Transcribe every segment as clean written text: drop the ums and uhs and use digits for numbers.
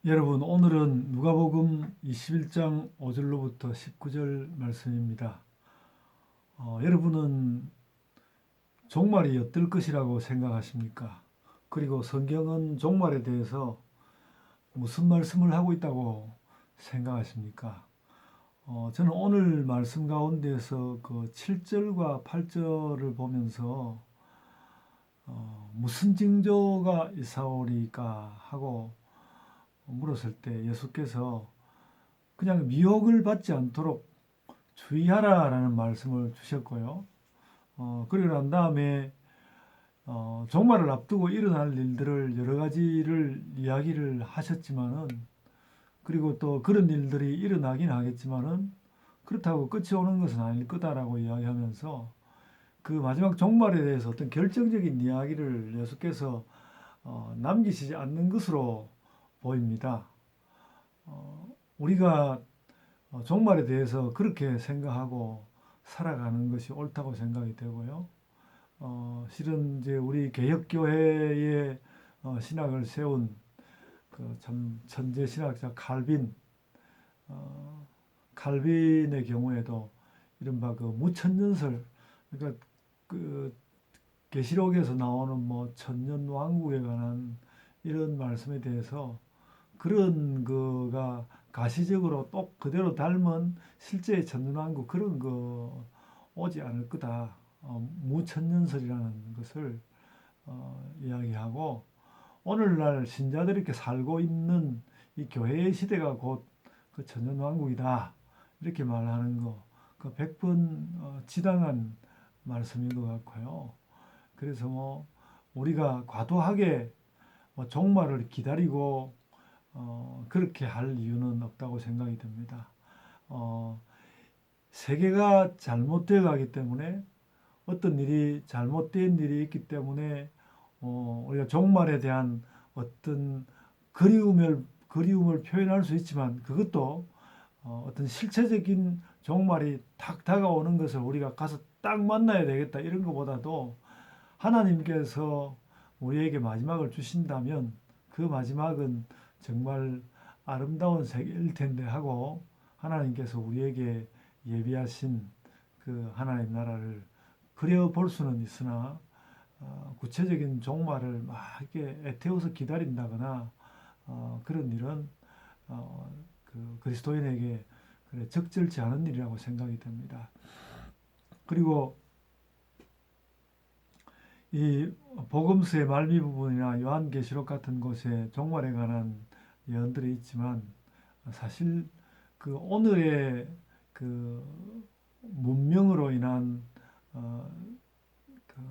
여러분, 오늘은 누가복음 21장 5절로부터 19절 말씀입니다. 여러분은 종말이 어떨 것이라고 생각하십니까? 그리고 성경은 종말에 대해서 무슨 말씀을 하고 있다고 생각하십니까? 저는 오늘 말씀 가운데서 그 7절과 8절을 보면서 무슨 징조가 있사오리까 하고 물었을 때 예수께서 그냥 미혹을 받지 않도록 주의하라라는 말씀을 주셨고요. 그리고 난 다음에 종말을 앞두고 일어날 일들을 여러 가지를 이야기를 하셨지만은, 그리고 또 그런 일들이 일어나긴 하겠지만은 그렇다고 끝이 오는 것은 아닐 거다라고 이야기하면서 그 마지막 종말에 대해서 어떤 결정적인 이야기를 예수께서 남기시지 않는 것으로 보입니다. 우리가 종말에 대해서 그렇게 생각하고 살아가는 것이 옳다고 생각이 되고요. 실은 이제 우리 개혁교회의 신학을 세운 그 참 천재 신학자 어, 칼빈의 경우에도 이른바 그 무천년설, 그러니까 그 계시록에서 나오는 뭐 천년 왕국에 관한 이런 말씀에 대해서 그런 거가 가시적으로 똑 그대로 닮은 실제의 천년왕국 그런 거 오지 않을 거다. 무천년설이라는 것을 이야기하고, 오늘날 신자들이 이렇게 살고 있는 이 교회의 시대가 곧 그 천년왕국이다. 이렇게 말하는 거, 그 100번 지당한 말씀인 것 같고요. 그래서 뭐 우리가 과도하게 뭐 종말을 기다리고 그렇게 할 이유는 없다고 생각이 듭니다. 어, 세계가 잘못되어 가기 때문에, 어떤 일이 잘못된 일이 있기 때문에 우리가 종말에 대한 어떤 그리움을 표현할 수 있지만, 그것도 어떤 실체적인 종말이 탁 다가오는 것을 우리가 가서 딱 만나야 되겠다 이런 것보다도, 하나님께서 우리에게 마지막을 주신다면 그 마지막은 정말 아름다운 세계일 텐데 하고, 하나님께서 우리에게 예비하신 그 하나님 나라를 그려볼 수는 있으나 구체적인 종말을 막 이렇게 애태워서 기다린다거나 그런 일은 그 그리스도인에게 그래 적절치 않은 일이라고 생각이 됩니다. 그리고 이 복음서의 말미 부분이나 요한계시록 같은 곳에 종말에 관한 예언들이 있지만, 사실 그 오늘의 그 문명으로 인한 어, 그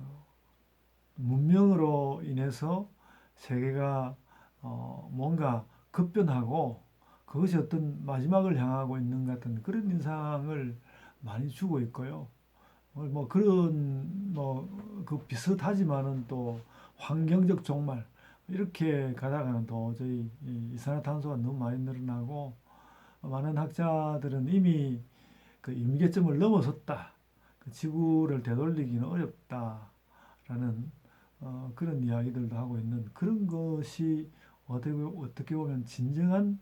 문명으로 인해서 세계가 뭔가 급변하고 그것이 어떤 마지막을 향하고 있는 같은 그런 인상을 많이 주고 있고요. 뭐 그런 뭐 그 비슷하지만은 또 환경적 종말 이렇게 가다가는 도저히 이 이산화탄소가 너무 많이 늘어나고, 많은 학자들은 이미 그 임계점을 넘어섰다. 그 지구를 되돌리기는 어렵다라는 그런 이야기들도 하고 있는 그런 것이 어떻게 보면 진정한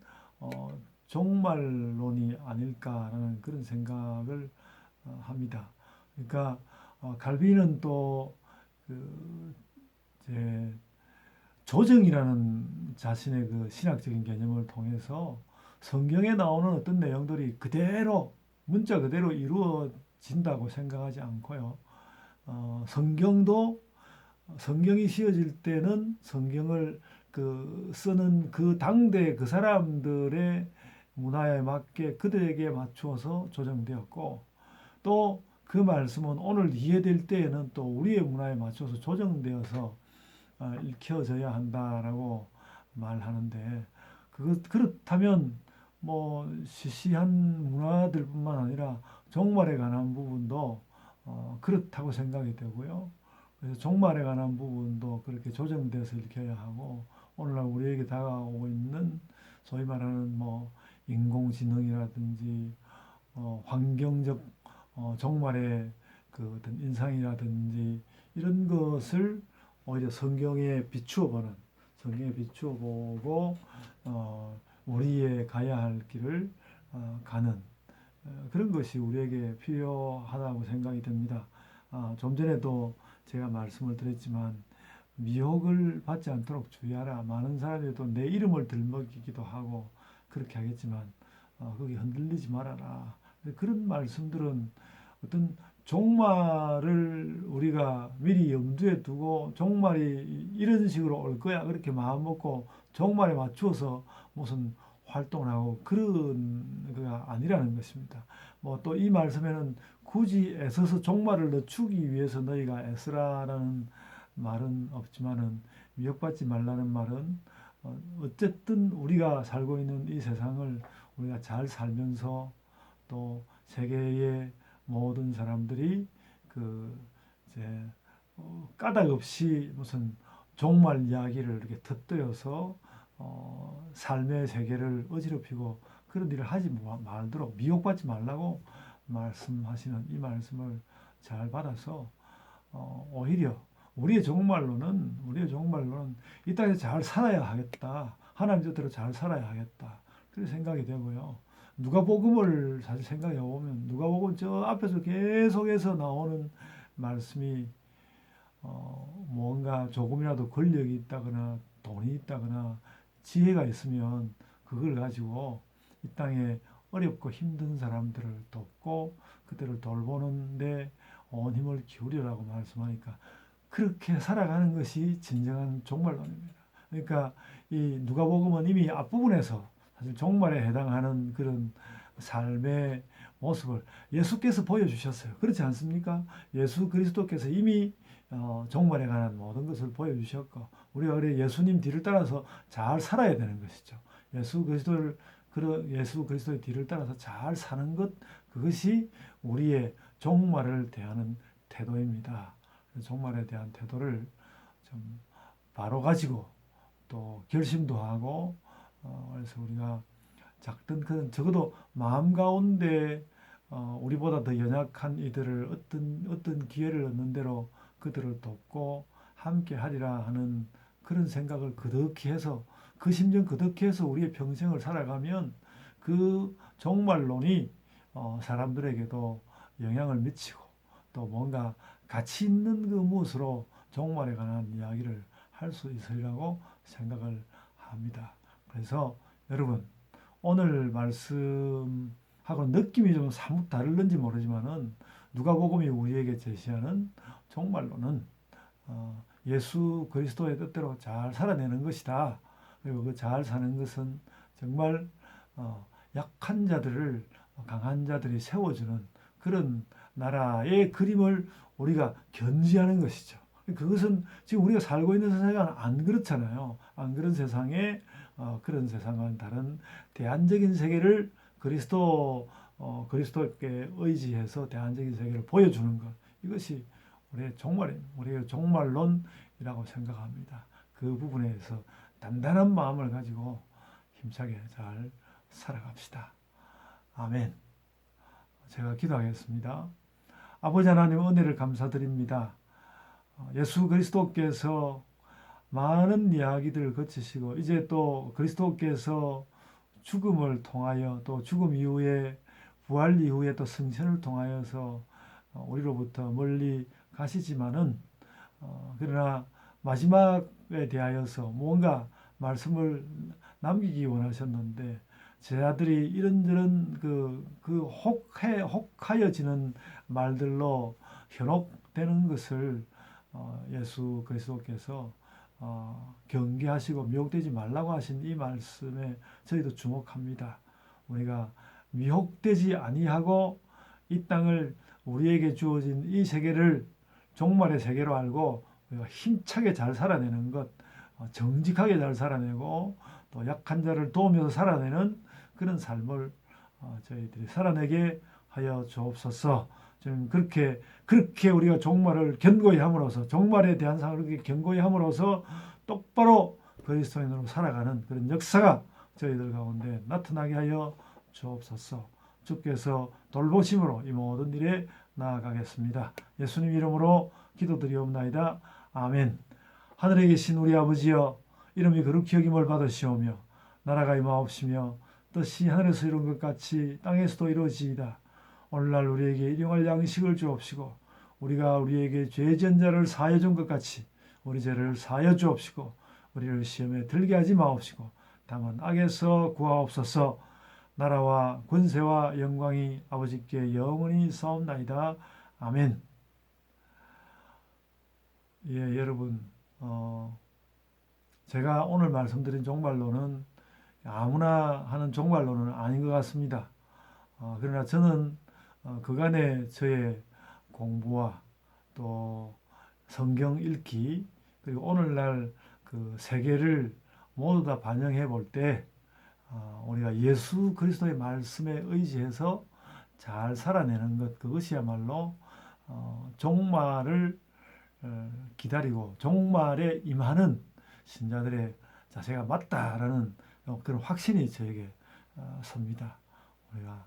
종말론이 아닐까라는 그런 생각을 합니다. 그러니까 갈비는 또 그 이제 조정이라는 자신의 그 신학적인 개념을 통해서 성경에 나오는 어떤 내용들이 그대로 문자 그대로 이루어진다고 생각하지 않고요. 성경도 성경이 씌어질 때는 성경을 그 쓰는 그 당대 그 사람들의 문화에 맞게 그들에게 맞추어서 조정되었고, 또 그 말씀은 오늘 이해될 때에는 또 우리의 문화에 맞춰서 조정되어서 읽혀져야 한다라고 말하는데, 그렇다면 뭐 시시한 문화들뿐만 아니라 종말에 관한 부분도 그렇다고 생각이 되고요. 그래서 종말에 관한 부분도 그렇게 조정돼서 읽혀야 하고, 오늘날 우리에게 다가오고 있는 소위 말하는 뭐 인공지능이라든지 환경적 종말의 그 어떤 인상이라든지 이런 것을 오히려 성경에 비추어 보고 우리의 가야 할 길을 가는 그런 것이 우리에게 필요하다고 생각이 됩니다. 좀 전에도 제가 말씀을 드렸지만 미혹을 받지 않도록 주의하라. 많은 사람들이 또 내 이름을 들먹이기도 하고 그렇게 하겠지만 거기 흔들리지 말아라. 그런 말씀들은 어떤 종말을 우리가 미리 염두에 두고 종말이 이런 식으로 올 거야 그렇게 마음 먹고 종말에 맞추어서 무슨 활동을 하고 그런 거가 아니라는 것입니다. 뭐 또 이 말씀에는 굳이 애써서 종말을 늦추기 위해서 너희가 애쓰라라는 말은 없지만은 미혹받지 말라는 말은 어쨌든 우리가 살고 있는 이 세상을 우리가 잘 살면서 또 세계의 모든 사람들이 그 이제 까닭 없이 무슨 종말 이야기를 이렇게 덧대어서 삶의 세계를 어지럽히고 그런 일을 하지 말도록 미혹받지 말라고 말씀하시는 이 말씀을 잘 받아서 오히려 우리의 종말로는 이 땅에서 잘 살아야 하겠다. 하나님 뜻대로 잘 살아야 하겠다. 그런 생각이 되고요. 누가복음을 사실 생각해 보면 누가복음 저 앞에서 계속해서 나오는 말씀이 뭔가 조금이라도 권력이 있다거나 돈이 있다거나 지혜가 있으면 그걸 가지고 이 땅에 어렵고 힘든 사람들을 돕고 그들을 돌보는데 온 힘을 기울이라고 말씀하니까 그렇게 살아가는 것이 진정한 종말론입니다. 그러니까 이 누가복음은 이미 앞부분에서 사실 종말에 해당하는 그런 삶의 모습을 예수께서 보여주셨어요. 그렇지 않습니까? 예수 그리스도께서 이미 종말에 관한 모든 것을 보여주셨고 우리가 그래 예수님 뒤를 따라서 잘 살아야 되는 것이죠. 예수 그리스도의 뒤를 따라서 잘 사는 것 그것이 우리의 종말을 대하는 태도입니다. 종말에 대한 태도를 좀 바로 가지고 또 결심도 하고 그래서 우리가 작든 크든 적어도 마음 가운데 우리보다 더 연약한 이들을 어떤 기회를 얻는 대로 그들을 돕고 함께 하리라 하는 그런 생각을 그득히 해서 그 심정 그득히 해서 우리의 평생을 살아가면 그 종말론이 사람들에게도 영향을 미치고 또 뭔가 가치 있는 그 무엇으로 종말에 관한 이야기를 할 수 있으리라고 생각을 합니다. 그래서 여러분 오늘 말씀하고 느낌이 좀 사뭇 다를는지 모르지만은 누가복음이 우리에게 제시하는 종말론은 예수 그리스도의 뜻대로 잘 살아내는 것이다. 그리고 그 잘 사는 것은 정말 약한 자들을 강한 자들이 세워주는 그런 나라의 그림을 우리가 견지하는 것이죠. 그것은 지금 우리가 살고 있는 세상은 안 그렇잖아요. 안 그런 세상에 그런 세상과는 다른 대안적인 세계를 그리스도께 의지해서 대안적인 세계를 보여주는 것. 이것이 우리의 종말론이라고 생각합니다. 그 부분에서 단단한 마음을 가지고 힘차게 잘 살아갑시다. 아멘. 제가 기도하겠습니다. 아버지 하나님 은혜를 감사드립니다. 예수 그리스도께서 많은 이야기들을 거치시고 이제 또 그리스도께서 죽음을 통하여 또 죽음 이후에 부활 이후에 또 승천을 통하여서 우리로부터 멀리 가시지만은 그러나 마지막에 대하여서 뭔가 말씀을 남기기 원하셨는데 제자들이 이런저런 혹하여지는 말들로 현혹되는 것을 예수 그리스도께서 경계하시고 미혹되지 말라고 하신 이 말씀에 저희도 주목합니다. 우리가 미혹되지 아니하고 이 땅을 우리에게 주어진 이 세계를 종말의 세계로 알고 우리가 힘차게 잘 살아내는 것, 정직하게 잘 살아내고 또 약한 자를 도우면서 살아내는 그런 삶을 저희들이 살아내게 하여 주옵소서. 좀 그렇게 우리가 종말을 견고히 함으로써 종말에 대한 상을 그렇게 견고히 함으로써 똑바로 그리스도인으로 살아가는 그런 역사가 저희들 가운데 나타나게 하여 주옵소서. 주께서 돌보심으로 이 모든 일에 나아가겠습니다. 예수님 이름으로 기도드리옵나이다. 아멘. 하늘에 계신 우리 아버지여 이름이 거룩히 여김을 받으시오며 나라가 임하옵시며 뜻이 하늘에서 이룬 것 같이 땅에서도 이루어지이다. 오늘날 우리에게 일용할 양식을 주옵시고 우리가 우리에게 죄 지은 자를 사하여 준 것 같이 우리 죄를 사하여 주옵시고 우리를 시험에 들게 하지 마옵시고 다만 악에서 구하옵소서. 나라와 권세와 영광이 아버지께 영원히 싸움나이다. 아멘. 예, 여러분, 제가 오늘 말씀드린 종말론은 아무나 하는 종말론은 아닌 것 같습니다. 그러나 저는 그간의 저의 공부와 또 성경 읽기 그리고 오늘날 그 세계를 모두 다 반영해 볼 때 우리가 예수 그리스도의 말씀에 의지해서 잘 살아내는 것 그것이야말로 종말을 기다리고 종말에 임하는 신자들의 자세가 맞다라는 그런 확신이 저에게 섭니다. 우리가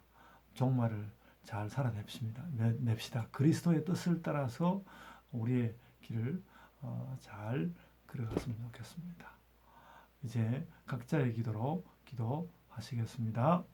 종말을 잘 살아냅시다. 그리스도의 뜻을 따라서 우리의 길을 잘 걸어갔으면 좋겠습니다. 이제 각자의 기도로 기도하시겠습니다.